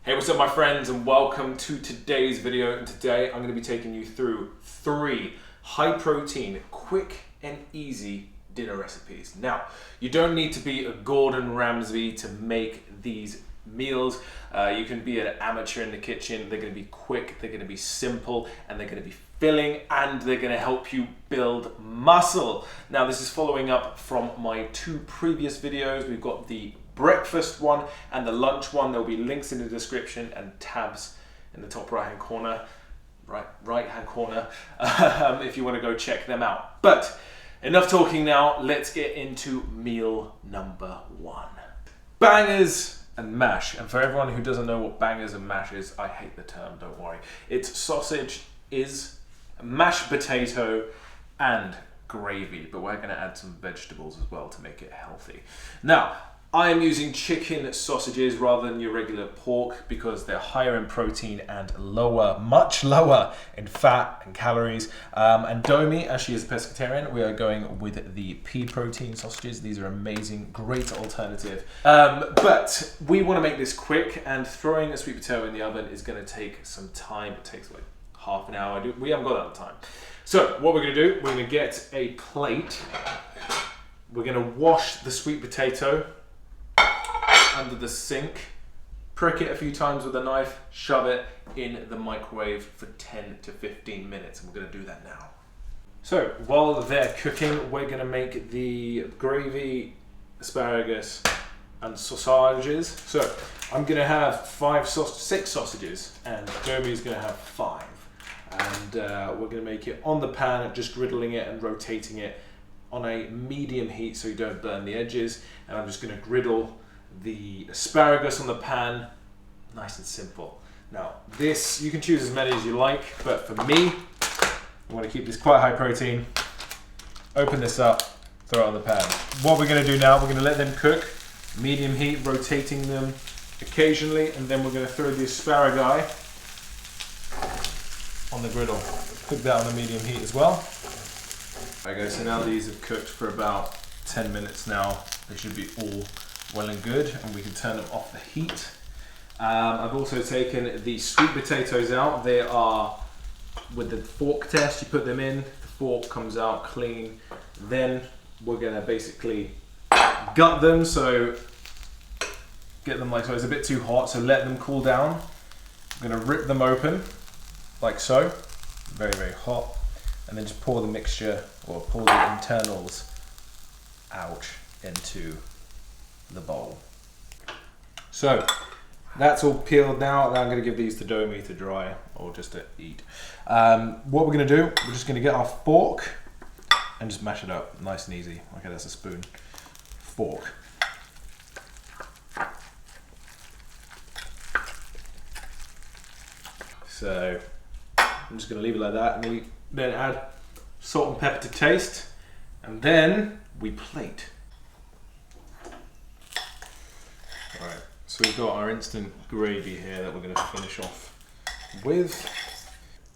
Hey, what's up my friends, and welcome to today's video. And today I'm going to be taking you through 3 high protein, quick and easy dinner recipes. Now, you don't need to be a Gordon Ramsay to make these meals. You can be an amateur in the kitchen. They're going to be quick, they're going to be simple, and they're going to be filling, and they're going to help you build muscle. Now, this is following up from my 2 previous videos. We've got the breakfast one and the lunch one. There'll be links in the description and tabs in the top right hand corner, if you want to go check them out. But enough talking now, let's get into meal number 1. Bangers and mash. And for everyone who doesn't know what bangers and mash is, I hate the term, don't worry. It's sausage, mashed potato and gravy, but we're going to add some vegetables as well to make it healthy. Now, I am using chicken sausages rather than your regular pork because they're higher in protein and much lower in fat and calories. And Domi, as she is a pescatarian, we are going with the pea protein sausages. These are amazing, great alternative. But we want to make this quick, and throwing a sweet potato in the oven is going to take some time. It takes like half an hour. We haven't got that much time. So what we're going to do, we're going to get a plate. We're going to wash the sweet potato under the sink, prick it a few times with a knife, shove it in the microwave for 10 to 15 minutes, and we're going to do that now. So while they're cooking, we're going to make the gravy, asparagus and sausages. So I'm going to have 6 sausages, and Domi's going to have 5, and we're going to make it on the pan, just griddling it and rotating it on a medium heat so you don't burn the edges. And I'm just going to griddle the asparagus on the pan, nice and simple. Now this, you can choose as many as you like, but for me, I want to keep this quite high protein. Open this up, throw it on the pan. What we're going to do now, we're going to let them cook, medium heat, rotating them occasionally, and then we're going to throw the asparagus on the griddle. Cook that on a medium heat as well. Okay, so now these have cooked for about 10 minutes now. They should be all well and good, and we can turn them off the heat. I've also taken the sweet potatoes out. They are, with the fork test, you put them in, the fork comes out clean. Then we're gonna basically gut them, so get them like so. It's a bit too hot, so let them cool down. I'm gonna rip them open, like so, very, very hot, and then just pour the mixture, or pour the internals out into the bowl. So that's all peeled now. Now I'm going to give these to Domi to dry, or just to eat. What we're going to do, we're just going to get our fork and just mash it up nice and easy. Okay, that's a spoon. Fork. So I'm just going to leave it like that, and we then add salt and pepper to taste, and then we plate. Alright, so we've got our instant gravy here that we're going to finish off with.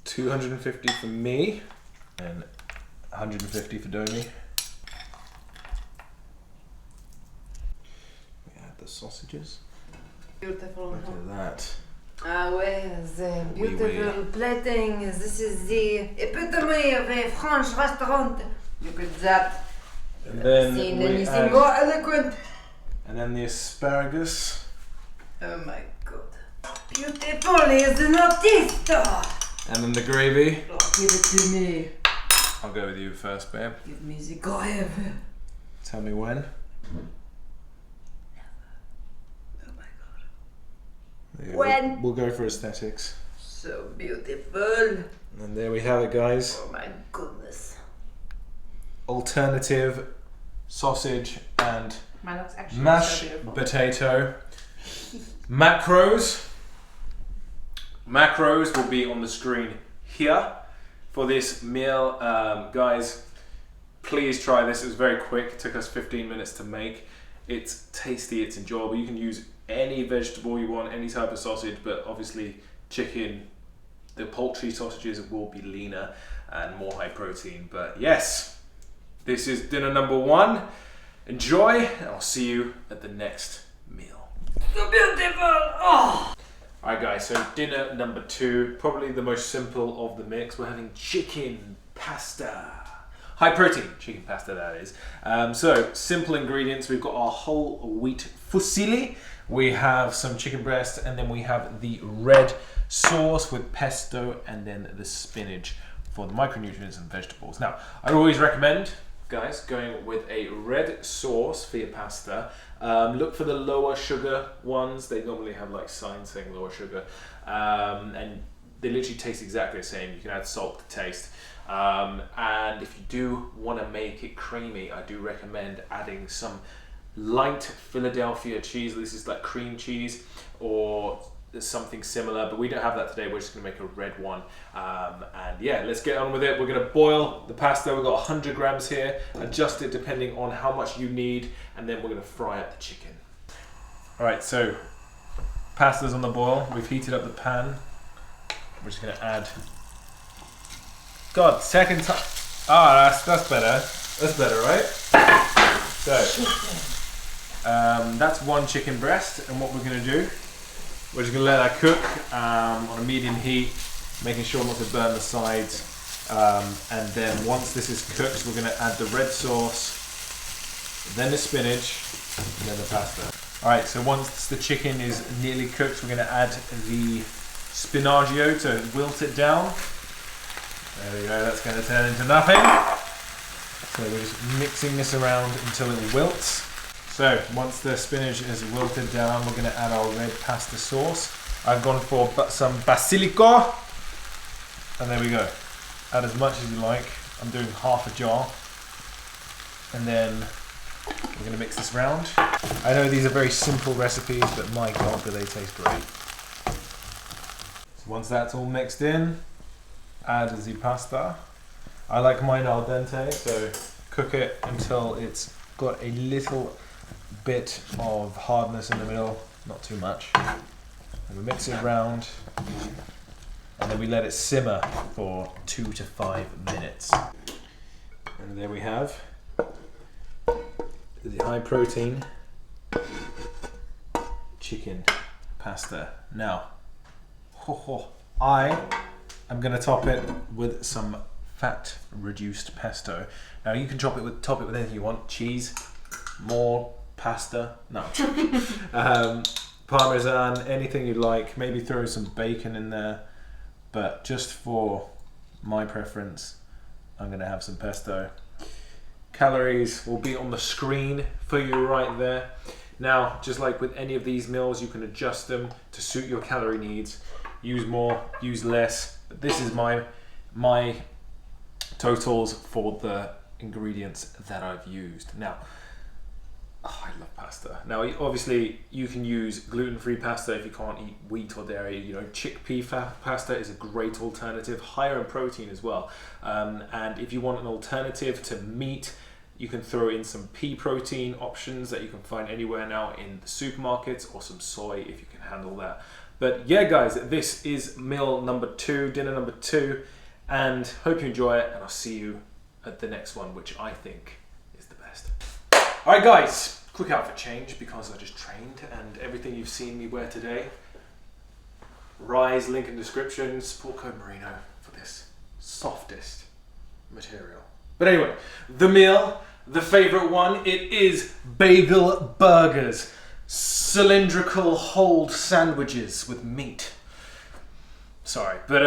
250 for me and 150 for Domi. We add the sausages. Beautiful. Look at that. Ah ouais, the beautiful plating. This is the epitome of a French restaurant. Look at that. And then we add more eloquent. And then the asparagus. Oh my god. Beautiful is an artist. And then the gravy. Oh, give it to me. I'll go with you first, babe. Give me the gravy. Tell me when. Oh my god. Yeah, When? We'll go for aesthetics. So beautiful. And there we have it, guys. Oh my goodness. Alternative sausage and Mine looks actually mashed so beautiful. potato. Macros will be on the screen here for this meal. Guys, please try this. It was very quick. It took us 15 minutes to make. It's tasty, it's enjoyable. You can use any vegetable you want, any type of sausage, but obviously chicken, the poultry sausages will be leaner and more high protein. But yes, this is dinner number 1. Enjoy, and I'll see you at the next meal. So beautiful! Oh! Alright guys, so dinner number 2, probably the most simple of the mix. We're having chicken pasta. High protein chicken pasta, that is. So simple ingredients. We've got our whole wheat fusilli. We have some chicken breast, and then we have the red sauce with pesto, and then the spinach for the micronutrients and vegetables. Now, I'd always recommend, guys, going with a red sauce for your pasta. Look for the lower sugar ones. They normally have like signs saying lower sugar, and they literally taste exactly the same. You can add salt to taste. And if you do want to make it creamy, I do recommend adding some light Philadelphia cheese. This is like cream cheese or something similar, but we don't have that today. We're just gonna make a red one. And yeah, let's get on with it. We're gonna boil the pasta. We've got 100 grams here. Adjust it depending on how much you need, and then we're gonna fry up the chicken. All right, so pasta's on the boil. We've heated up the pan. We're just gonna add. God, second time. Ah, that's better. That's better, right? So that's 1 chicken breast, and what we're gonna do, we're just going to let that cook on a medium heat, making sure not to burn the sides. And then once this is cooked, we're going to add the red sauce, then the spinach, and then the pasta. Alright, so once the chicken is nearly cooked, we're going to add the spinaggio to wilt it down. There we go, that's going to turn into nothing. So we're just mixing this around until it wilts. So once the spinach is wilted down, we're going to add our red pasta sauce. I've gone for some basilico, and there we go. Add as much as you like. I'm doing half a jar, and then we're going to mix this round. I know these are very simple recipes, but my God, do they taste great. So once that's all mixed in, add the pasta. I like mine al dente, so cook it until it's got a little bit of hardness in the middle, not too much. And we mix it around, and then we let it simmer for 2 to 5 minutes. And there we have the high protein chicken pasta. Now, I am going to top it with some fat reduced pesto. Now you can top it with anything you want, cheese, more pasta, no, parmesan, anything you like. Maybe throw some bacon in there, but just for my preference, I'm gonna have some pesto. Calories will be on the screen for you right there. Now, just like with any of these meals, you can adjust them to suit your calorie needs. Use more, use less, but this is my totals for the ingredients that I've used. Now, I love pasta. Now, obviously, you can use gluten-free pasta if you can't eat wheat or dairy. You know, chickpea pasta is a great alternative, higher in protein as well. And if you want an alternative to meat, you can throw in some pea protein options that you can find anywhere now in the supermarkets, or some soy if you can handle that. But yeah, guys, this is meal number 2, dinner number 2, and hope you enjoy it, and I'll see you at the next one, which I think is the best. Alright guys, quick outfit change because I just trained, and everything you've seen me wear today, Rise, link in description, support code Merino for this softest material. But anyway, the meal, the favourite one, it is Bagel Burgers. Cylindrical hold sandwiches with meat. Sorry, but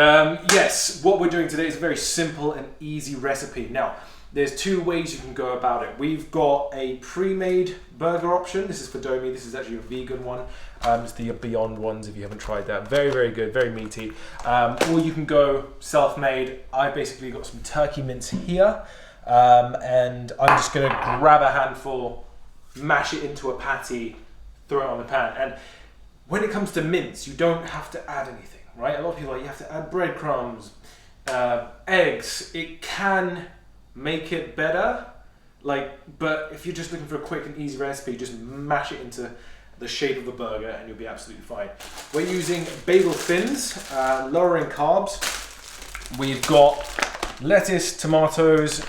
yes, what we're doing today is a very simple and easy recipe. Now, there's 2 ways you can go about it. We've got a pre-made burger option. This is for Domi. This is actually a vegan one. It's the Beyond ones if you haven't tried that. Very, very good, very meaty. Or you can go self-made. I basically got some turkey mince here, and I'm just gonna grab a handful, mash it into a patty, throw it on the pan. And when it comes to mince, you don't have to add anything, right? A lot of people are like, you have to add breadcrumbs, eggs. It can make it better, but if you're just looking for a quick and easy recipe, just mash it into the shape of a burger and you'll be absolutely fine. We're using bagel thins, lower in carbs. We've got lettuce, tomatoes,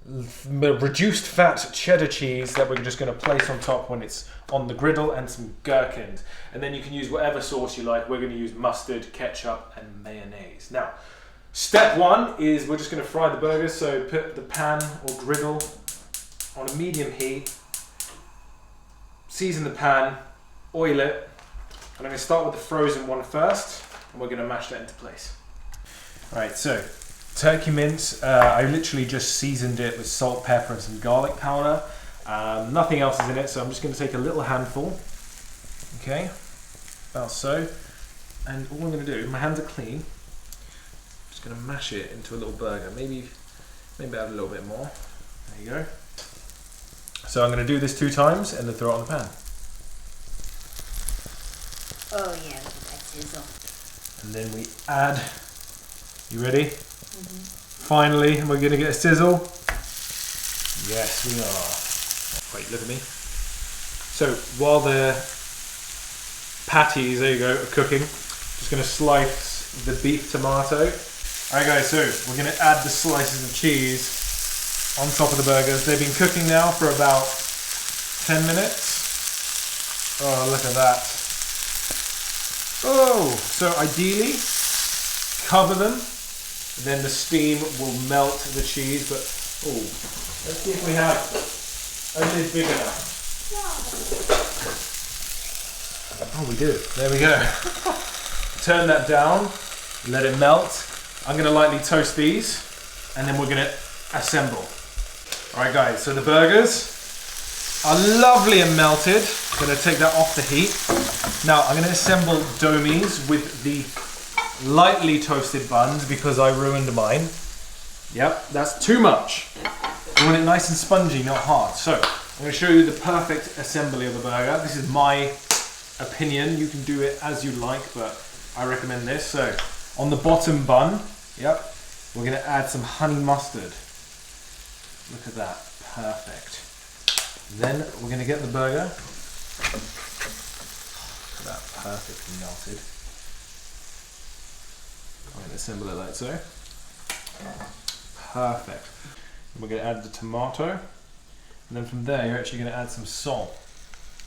reduced fat cheddar cheese that we're just going to place on top when it's on the griddle, and some gherkins. And then you can use whatever sauce you like. We're going to use mustard, ketchup, and mayonnaise. Now, step one is we're just going to fry the burgers. So put the pan or griddle on a medium heat, season the pan, oil it, and I'm going to start with the frozen one first, and we're going to mash that into place. Alright, so turkey mince, I literally just seasoned it with salt, pepper, and some garlic powder. Nothing else is in it, so I'm just going to take a little handful. Okay, about so. And all I'm going to do, my hands are clean, I'm just going to mash it into a little burger. Maybe add a little bit more. There you go. So I'm going to do this 2 times and then throw it on the pan. Oh yeah, look at that sizzle. And then we add, you ready? Finally, we're going to get a sizzle. Yes, we are. Wait, look at me. So while the patties, there you go, are cooking, just going to slice the beef tomato. Alright guys, so we're going to add the slices of cheese on top of the burgers. They've been cooking now for about 10 minutes. Oh, look at that. Oh, so ideally, cover them. Then the steam will melt the cheese, but oh, let's see if we have a lid big enough. Oh, we do. There we go. Turn that down, let it melt. I'm going to lightly toast these, and then we're going to assemble. Alright guys, so the burgers are lovely and melted. I'm going to take that off the heat. Now I'm going to assemble domies with the lightly toasted buns because I ruined mine. Yep, that's too much. You want it nice and spongy, not hard. So I'm going to show you the perfect assembly of the burger. This is my opinion. You can do it as you like, but I recommend this. So on the bottom bun, yep, we're going to add some honey mustard. Look at that, perfect. Then we're going to get the burger. Look at that, perfectly melted. I'm going to assemble it like so. Perfect. And we're going to add the tomato. And then from there, you're actually going to add some salt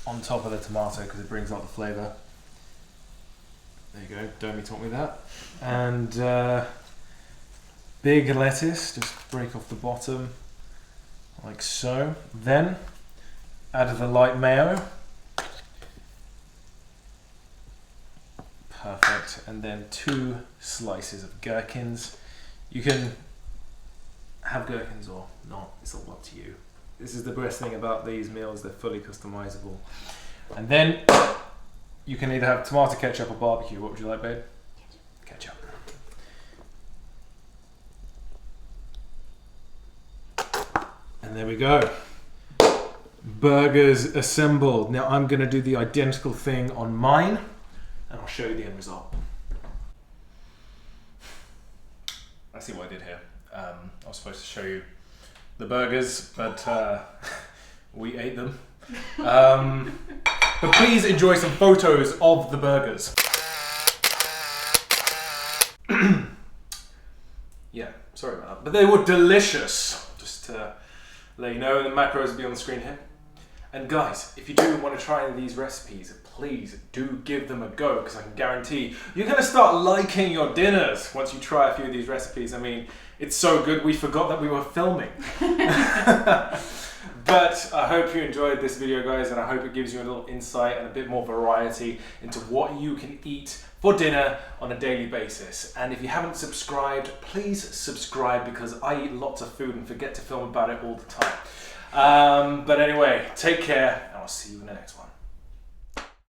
on top of the tomato because it brings out the flavour. There you go, Domi taught me that. And big lettuce, just break off the bottom. Like so. Then add the light mayo. Perfect. And then 2 slices of gherkins. You can have gherkins or not, it's all up to you. This is the best thing about these meals, they're fully customizable. And then you can either have tomato ketchup or barbecue. What would you like, babe? Ketchup. And there we go. Burgers assembled. Now I'm going to do the identical thing on mine and I'll show you the end result. I see what I did here. I was supposed to show you the burgers, but we ate them. But please enjoy some photos of the burgers. Yeah, sorry about that. But they were delicious. Just to let you know, the macros will be on the screen here. And guys, if you do want to try these recipes, please do give them a go, because I can guarantee you're going to start liking your dinners once you try a few of these recipes. I mean, it's so good we forgot that we were filming. But I hope you enjoyed this video, guys, and I hope it gives you a little insight and a bit more variety into what you can eat for dinner on a daily basis. And if you haven't subscribed, please subscribe, because I eat lots of food and forget to film about it all the time. But anyway, take care, and I'll see you in the next one.